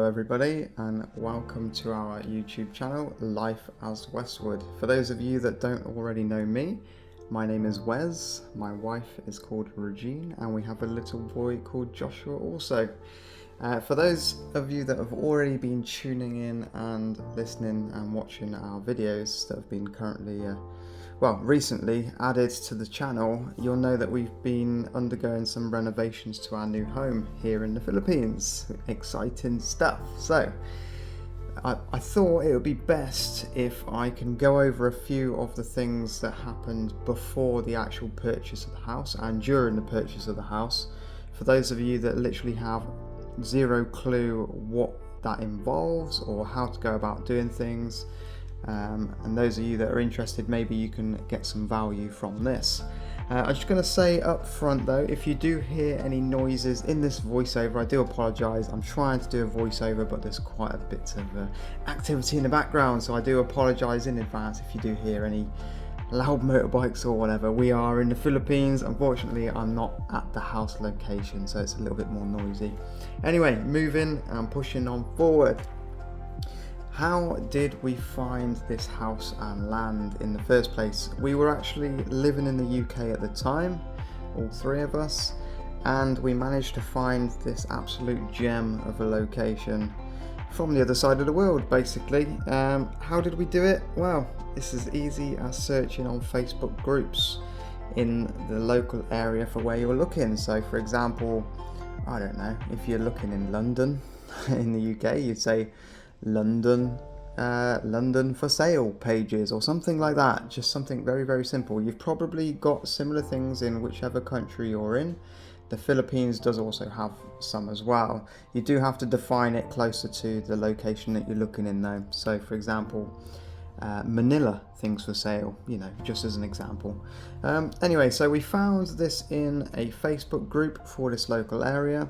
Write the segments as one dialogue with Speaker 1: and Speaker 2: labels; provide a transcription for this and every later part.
Speaker 1: Hello everybody and welcome to our YouTube channel Life as Westwood. For those of you that don't already know me, my name is Wes, my wife is called Regine, and we have a little boy called Joshua also. For those of you that have already been tuning in and listening and watching our videos that have been recently added to the channel, you'll know that we've been undergoing some renovations to our new home here in the Philippines. Exciting stuff. So I thought it would be best if I can go over a few of the things that happened before the actual purchase of the house and during the purchase of the house. For those of you that literally have zero clue what that involves or how to go about doing things, and those of you that are interested, maybe you can get some value from this. I'm just going to say up front though, if you do hear any noises in this voiceover, I do apologise. I'm trying to do a voiceover, but there's quite a bit of activity in the background, so I do apologise in advance if you do hear any loud motorbikes or whatever. We are in the Philippines. Unfortunately, I'm not at the house location, so it's a little bit more noisy. Anyway, moving and pushing on forward. How did we find this house and land in the first place? We were actually living in the UK at the time, all three of us, and we managed to find this absolute gem of a location from the other side of the world, basically. How did we do it? Well, it's as easy as searching on Facebook groups in the local area for where you're looking. So for example, I don't know, if you're looking in London, in the UK, you'd say London for sale pages or something like that. Just something very, very simple. You've probably got similar things in whichever country you're in. The Philippines does also have some as well. You do have to define it closer to the location that you're looking in though. So for example, Manila, things for sale, just as an example. Anyway, so we found this in a Facebook group for this local area.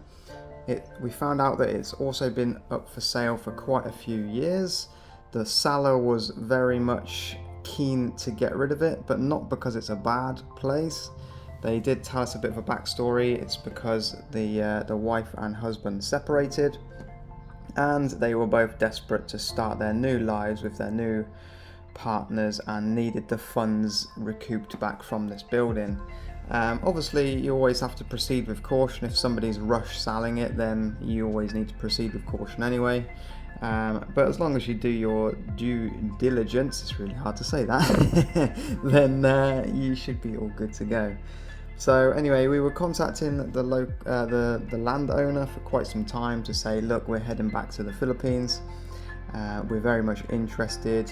Speaker 1: We found out that it's also been up for sale for quite a few years. The seller was very much keen to get rid of it, but not because it's a bad place. They did tell us a bit of a backstory. It's because the wife and husband separated, and they were both desperate to start their new lives with their new partners and needed the funds recouped back from this building. Obviously, you always have to proceed with caution. If somebody's rush selling it, then you always need to proceed with caution anyway. But as long as you do your due diligence, it's really hard to say that, then you should be all good to go. So anyway, we were contacting the landowner for quite some time to say, look, we're heading back to the Philippines. We're very much interested.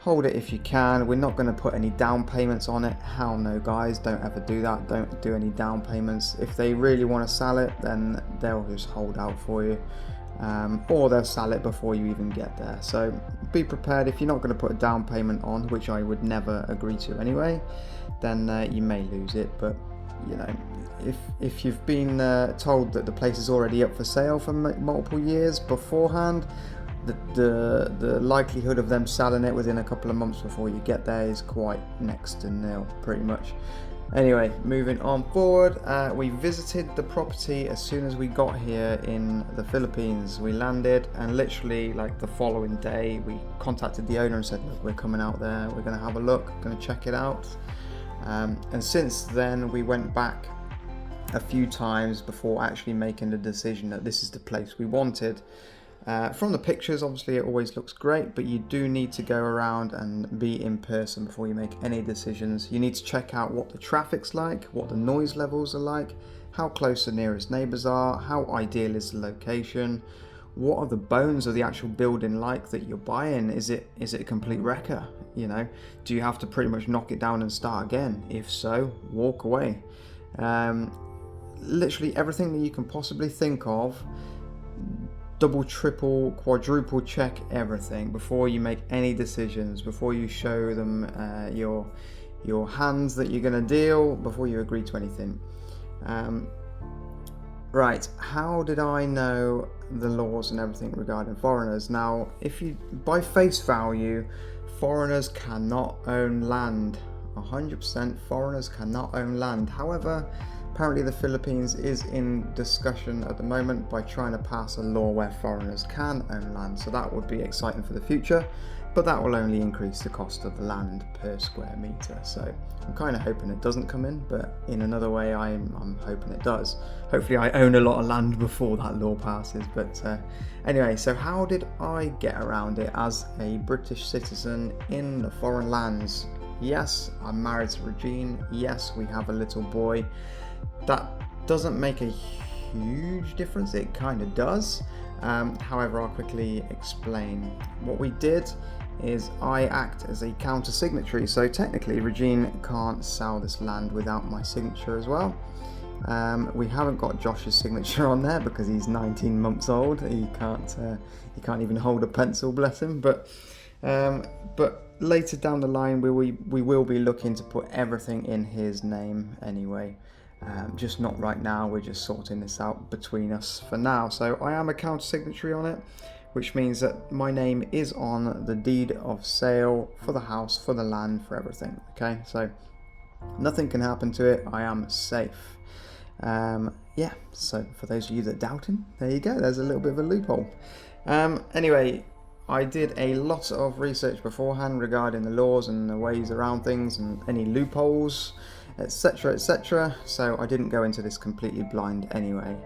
Speaker 1: Hold it if you can. We're not going to put any down payments on it. Hell no, guys, don't ever do that. Don't do any down payments. If they really want to sell it, then they'll just hold out for you, or they'll sell it before you even get there. So be prepared. If you're not going to put a down payment on, which I would never agree to anyway, then you may lose it. But if you've been told that the place is already up for sale for multiple years beforehand, the likelihood of them selling it within a couple of months before you get there is quite next to nil, pretty much. Anyway, moving on forward, we visited the property as soon as we got here in the Philippines. We landed, and literally like the following day we contacted the owner and said, look, we're coming out there, we're going to have a look, going to check it out. And since then we went back a few times before actually making the decision that this is the place we wanted. From the pictures, obviously it always looks great, but you do need to go around and be in person before you make any decisions. You need to check out what the traffic's like, what the noise levels are like, how close the nearest neighbours are, how ideal is the location, what are the bones of the actual building like that you're buying. Is it a complete wrecker? Do you have to pretty much knock it down and start again? If so, walk away. Literally everything that you can possibly think of. Double, triple, quadruple check everything before you make any decisions, before you show them your hands that you're going to deal, before you agree to anything. Right, how did I know the laws and everything regarding foreigners? Now, by face value, foreigners cannot own land. 100% foreigners cannot own land. However, Apparently the Philippines is in discussion at the moment by trying to pass a law where foreigners can own land, so that would be exciting for the future, but that will only increase the cost of the land per square metre. So I'm kind of hoping it doesn't come in, but in another way I'm hoping it does. Hopefully I own a lot of land before that law passes. But anyway, so how did I get around it as a British citizen in the foreign lands? Yes, I'm married to Regine. Yes, we have a little boy. That doesn't make a huge difference. It kind of does. However, I'll quickly explain. What we did is I act as a counter signatory. So technically, Regine can't sell this land without my signature as well. We haven't got Josh's signature on there because he's 19 months old. He can't even hold a pencil, bless him. But later down the line, we will be looking to put everything in his name anyway. Just not right now. We're just sorting this out between us for now. So I am a counter signatory on it, which means that my name is on the deed of sale for the house, for the land, for everything. Okay, so nothing can happen to it. I am safe. Yeah, so for those of you that doubt him, there you go. There's a little bit of a loophole. Anyway, I did a lot of research beforehand regarding the laws and the ways around things and any loopholes, etc, etc. So I didn't go into this completely blind anyway.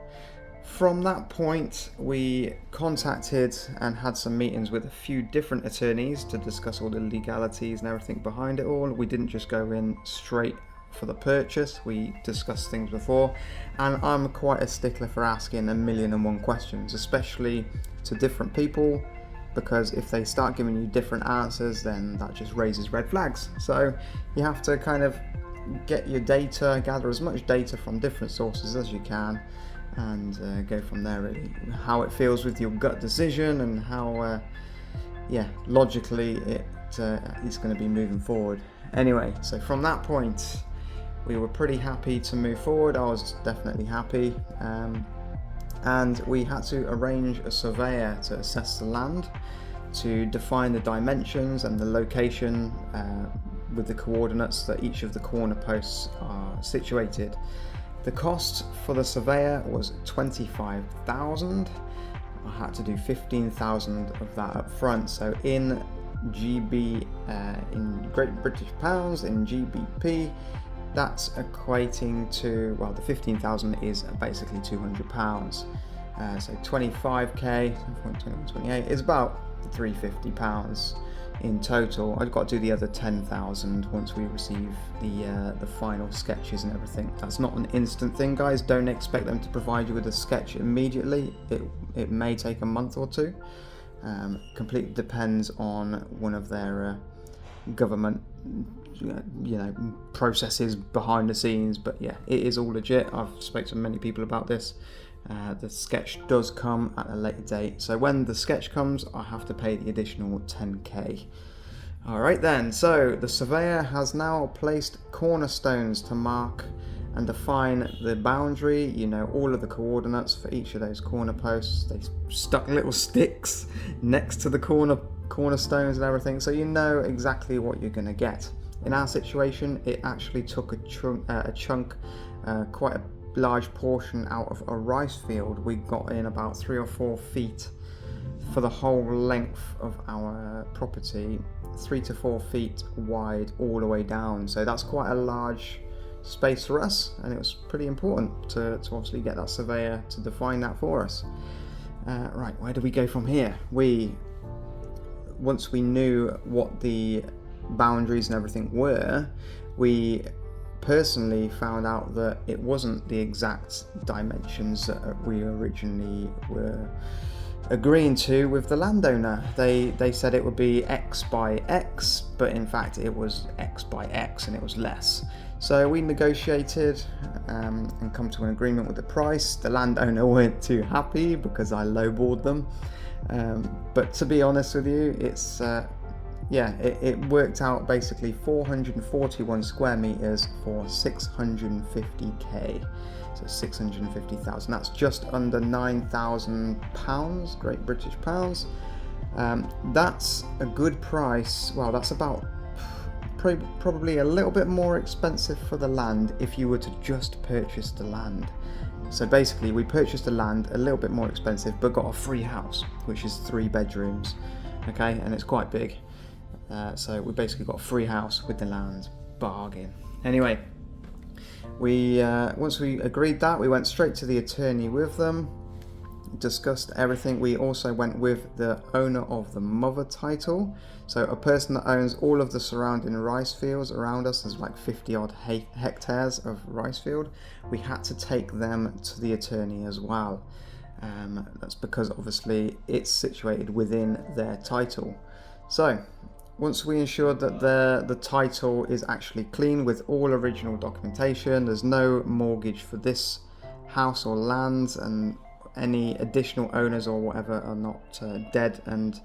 Speaker 1: From that point, we contacted and had some meetings with a few different attorneys to discuss all the legalities and everything behind it all. We didn't just go in straight for the purchase. We discussed things before, and I'm quite a stickler for asking 1,000,001 questions, especially to different people, because if they start giving you different answers, then that just raises red flags. So you have to kind of get your data, gather as much data from different sources as you can, and go from there, really. How it feels with your gut decision, and how logically it's going to be moving forward. Anyway, so from that point we were pretty happy to move forward. I was definitely happy, and we had to arrange a surveyor to assess the land, to define the dimensions and the location with the coordinates that each of the corner posts are situated. The cost for the surveyor was 25,000. I had to do 15,000 of that up front. So in GB, in Great British Pounds, in GBP, that's equating to, well, the 15,000 is basically £200. So 25k, 28 is about £350 in total. I've got to do the other 10,000 once we receive the final sketches and everything. That's not an instant thing, guys. Don't expect them to provide you with a sketch immediately. It may take a month or two. Completely depends on one of their government processes behind the scenes, but yeah, it is all legit. I've spoken to many people about this. The sketch does come at a later date, so when the sketch comes, I have to pay the additional 10k. Alright then, so the surveyor has now placed cornerstones to mark and define the boundary, all of the coordinates for each of those corner posts. They stuck little sticks next to the cornerstones and everything, so you know exactly what you're going to get. In our situation, it actually took a chunk, quite a large portion out of a rice field. We got in about 3 or 4 feet for the whole length of our property, 3 to 4 feet wide all the way down. So that's quite a large space for us, and it was pretty important to obviously get that surveyor to define that for us. Right, where do we go from here? Once we knew what the boundaries and everything were, we personally found out that it wasn't the exact dimensions that we originally were agreeing to with the landowner. They said it would be X by X, but in fact it was X by X, and it was less. So we negotiated and come to an agreement with the price. The landowner weren't too happy because I lowballed them, but to be honest with you, it's it worked out basically 441 square meters for 650k, so 650,000. That's just under £9,000, Great British Pounds. That's a good price. Well, that's about probably a little bit more expensive for the land if you were to just purchase the land. So basically we purchased the land a little bit more expensive, but got a free house, which is 3 bedrooms, okay, and it's quite big. So we basically got a free house with the land. Bargain. Anyway, we once we agreed that, we went straight to the attorney with them, discussed everything. We also went with the owner of the mother title, so a person that owns all of the surrounding rice fields around us. There's like 50 odd hectares of rice field. We had to take them to the attorney as well. That's because obviously it's situated within their title. So once we ensured that the title is actually clean with all original documentation, there's no mortgage for this house or land, and any additional owners or whatever are not dead and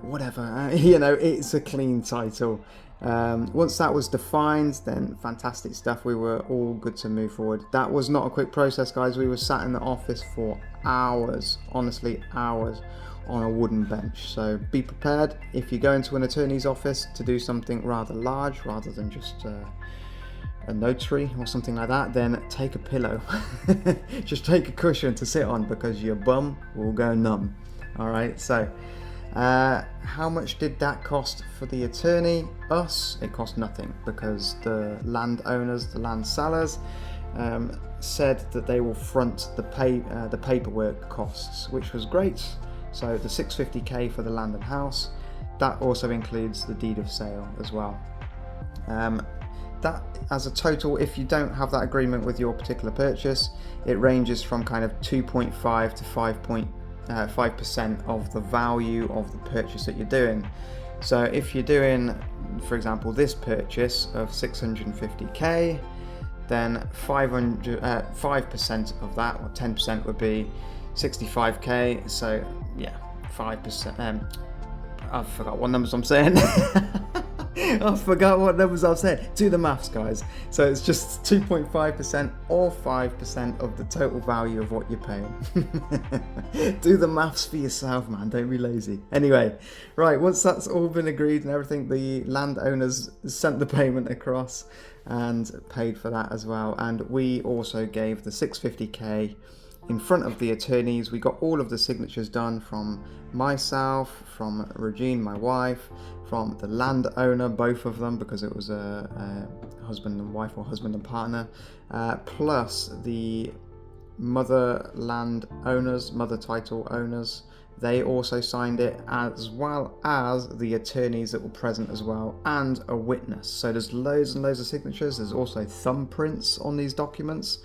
Speaker 1: whatever, it's a clean title. Once that was defined, then fantastic stuff, we were all good to move forward. That was not a quick process, guys. We were sat in the office for hours, honestly hours, on a wooden bench. So be prepared if you go into an attorney's office to do something rather large, rather than just a notary or something like that, then take a pillow. Just take a cushion to sit on, because your bum will go numb. All right, so how much did that cost for the attorney? Us, it cost nothing, because the landowners, the land sellers, said that they will front the paperwork costs, which was great. So the 650k for the land and house, that also includes the deed of sale as well. That as a total, if you don't have that agreement with your particular purchase, it ranges from kind of 2.5 to 5% of the value of the purchase that you're doing. So if you're doing, for example, this purchase of 650k, then 5% of that, or 10%, would be 65k. So yeah, 5%. I forgot what numbers I'm saying. I forgot what numbers I've said. Do the maths, guys. So it's just 2.5% or 5% of the total value of what you're paying. Do the maths for yourself, man. Don't be lazy. Anyway, right, once that's all been agreed and everything, the landowners sent the payment across and paid for that as well. And we also gave the 650k in front of the attorneys. We got all of the signatures done from myself, from Regine, my wife, from the landowner, both of them, because it was a husband and wife or husband and partner, plus the mother land owners, mother title owners. They also signed it, as well as the attorneys that were present as well, and a witness. So there's loads and loads of signatures. There's also thumbprints on these documents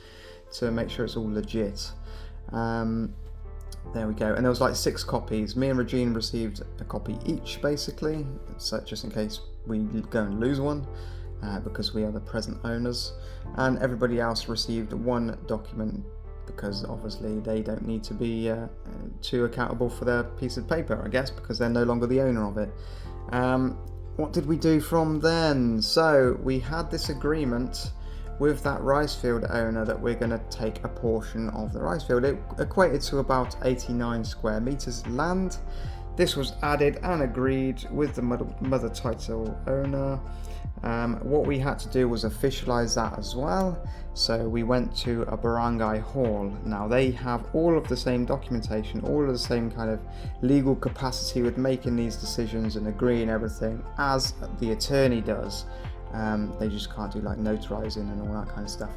Speaker 1: to make sure it's all legit. There we go. And there was like 6 copies. Me and Regine received a copy each, basically, so just in case we go and lose one, because we are the present owners. And everybody else received 1 document, because obviously they don't need to be too accountable for their piece of paper, I guess, because they're no longer the owner of it. What did we do from then? So we had this agreement with that rice field owner that we're going to take a portion of the rice field. It equated to about 89 square meters land. This was added and agreed with the mother title owner. What we had to do was officialize that as well. So we went to a barangay hall. Now they have all of the same documentation, all of the same kind of legal capacity with making these decisions and agreeing everything as the attorney does. They just can't do like notarizing and all that kind of stuff.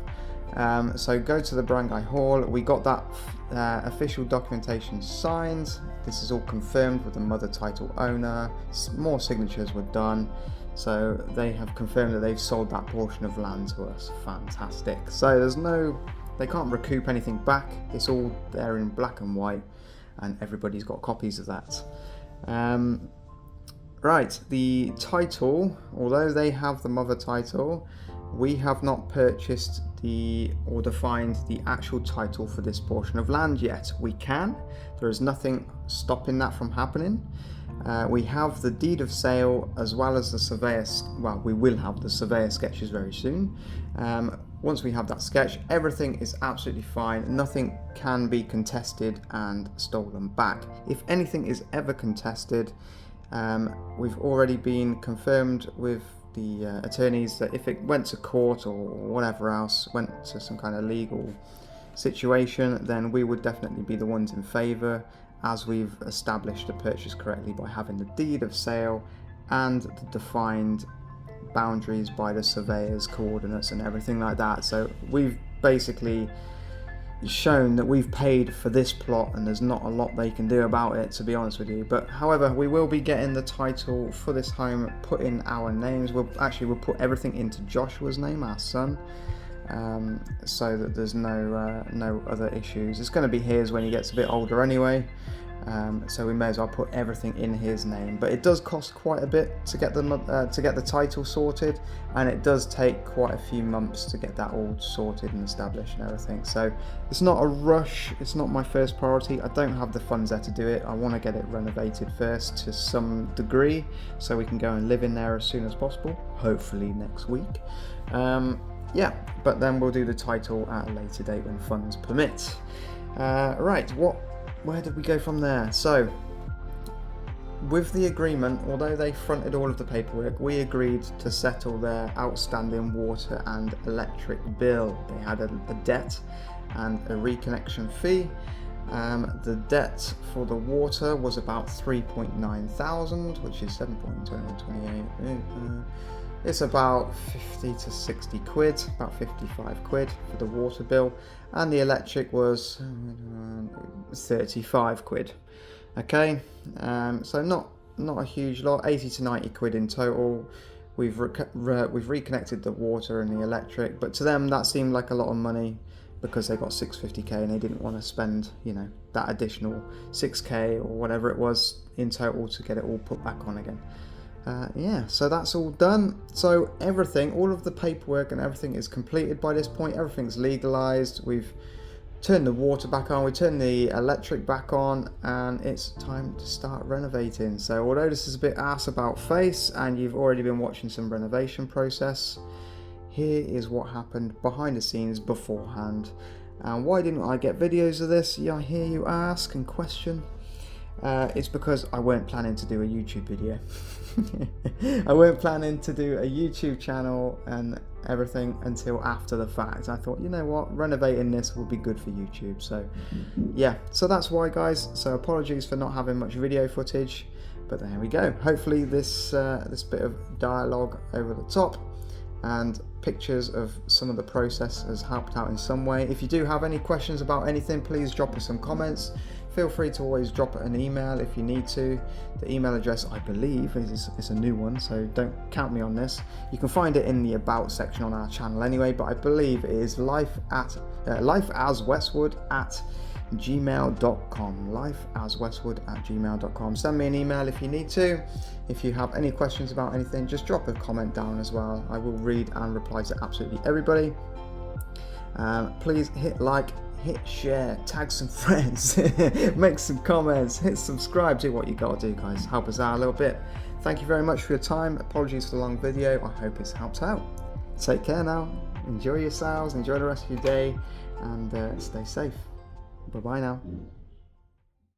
Speaker 1: So go to the barangay hall. We got that official documentation signed. This is all confirmed with the mother title owner. More signatures were done. So they have confirmed that they've sold that portion of land to us. Fantastic. So they can't recoup anything back. It's all there in black and white, and everybody's got copies of that. Right, the title, although they have the mother title, we have not purchased or defined the actual title for this portion of land yet. We can. There is nothing stopping that from happening. We have the deed of sale, as well as the surveyor. Well, we will have the surveyor sketches very soon. Once we have that sketch, everything is absolutely fine. Nothing can be contested and stolen back. If anything is ever contested, we've already been confirmed with the attorneys that if it went to court or whatever else, went to some kind of legal situation, then we would definitely be the ones in favour, as we've established the purchase correctly by having the deed of sale and the defined boundaries by the surveyor's coordinates and everything like that. So we've basically shown that we've paid for this plot, and there's not a lot they can do about it, to be honest with you. But however, we will be getting the title for this home put in our names. We'll put everything into Joshua's name, our son, so that there's no other issues. It's going to be his when he gets a bit older anyway, so we may as well put everything in his name. But it does cost quite a bit to get the title sorted, and it does take quite a few months to get that all sorted and established and everything. So it's not a rush. It's not my first priority. I don't have the funds there to do it. I want to get it renovated first to some degree, so we can go and live in there as soon as possible, hopefully next week. Yeah, but then we'll do the title at a later date when funds permit. Right, where did we go from there? So, with the agreement, although they fronted all of the paperwork, we agreed to settle their outstanding water and electric bill. They had a debt and a reconnection fee. The debt for the water was about 3.9 thousand, which is 7.2128. It's about 50 to 60 quid, about 55 quid for the water bill, and the electric was 35 quid. Okay, so not a huge lot, 80 to 90 quid in total. We've reconnected the water and the electric, but to them that seemed like a lot of money because they got 650k and they didn't want to spend, that additional 6k or whatever it was in total to get it all put back on again. Yeah, so that's all done. So everything, all of the paperwork and everything is completed by this point. Everything's legalized. We've turned the water back on, we turned the electric back on, and it's time to start renovating. So although this is a bit ass about face and you've already been watching some renovation process, here is what happened behind the scenes beforehand. And why didn't I get videos of this? Yeah, I hear you ask and question. It's because I weren't planning to do a YouTube video. I weren't planning to do a YouTube channel and everything until after the fact. I thought, you know what, renovating this will be good for YouTube. So yeah, so that's why, guys. So apologies for not having much video footage, but there we go. Hopefully this bit of dialogue over the top and pictures of some of the process has helped out in some way. If you do have any questions about anything, please drop us some comments. Feel free to always drop an email if you need to. The email address, I believe, is a new one, so don't count me on this. You can find it in the About section on our channel anyway, but I believe it is lifeaswestwood@gmail.com. lifeaswestwood@gmail.com. Send me an email if you need to. If you have any questions about anything, just drop a comment down as well. I will read and reply to absolutely everybody. Please hit like, hit share, tag some friends, make some comments, hit subscribe, do what you gotta do, guys. Help us out a little bit. Thank you very much for your time. Apologies for the long video. I hope it's helped out. Take care now. Enjoy yourselves, enjoy the rest of your day, and stay safe. Bye bye now.